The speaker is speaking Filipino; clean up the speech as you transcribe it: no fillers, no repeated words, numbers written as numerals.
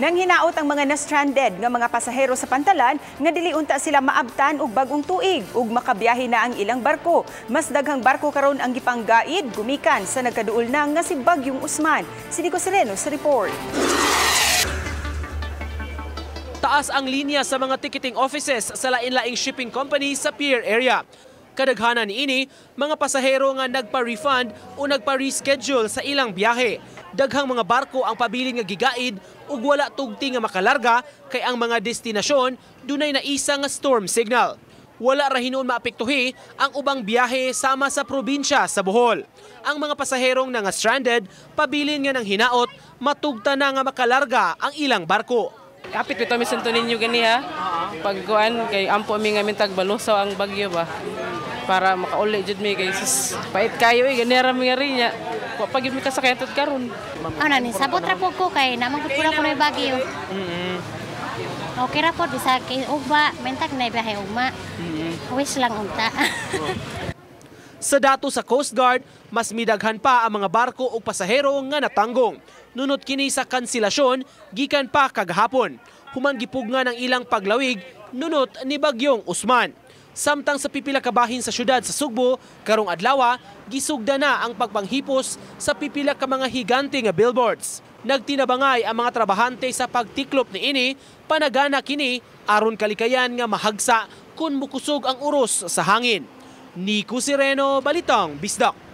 Nang hinaot ang mga na-stranded nga mga pasahero sa pantalan nga dili unta sila maabtan og bag-ong tuig ug makabiyahe na ang ilang barko. Mas daghang barko karon ang gipanggaid gumikan sa nagkaduol na nga si Bagyong Usman. Si Nico Sereno sa report. Taas ang linya sa mga ticketing offices sa lain-laing shipping company sa pier area. Kadaghanan niini mga pasahero nga nagpa-refund o nagpa-reschedule sa ilang biyahe. Daghang mga barko ang pabilin nga gigaid ug wala tugti nga makalarga kay ang mga destinasyon dunay naisa nga storm signal. Wala ra hinuon maapektuhi ang ubang biyahe sama sa probinsya sa Bohol. Ang mga pasaherong nga stranded pabilin nga nang hinaot matugta na nga makalarga ang ilang barko. Kapit ito mi santo ninyo gani ha. Pagkuan kay ampo mi nga mintag balusaw ang bagyo ba. Para makauli jud mi kay sus pait kayo gani ra mi rin nya. Pag mi kasakyan tud karon. Ano ni sabot ra pud ko kay namang pud ko na bagyo. Okay ra pud bisa kay ugma mentag na biyahe ugma. Wish lang unta. Sa dato sa Coast Guard, mas midaghan pa ang mga barko o pasahero nga natanggong. Nunot kini sa kanselasyon, gikan pa kagahapon. Human gipugna ng ilang paglawig, nunot ni Bagyong Usman. Samtang sa pipila ka bahin sa syudad sa Sugbo, karong adlaw, gisugda na ang pagpanghipos sa pipila ka mga higante nga billboards. Nagtinabangay ang mga trabahante sa pagtiklop niini, panagana kini aron kalikayan nga mahagsa kung mukusog ang uros sa hangin. Nico Sereno, Balitang Bisdak.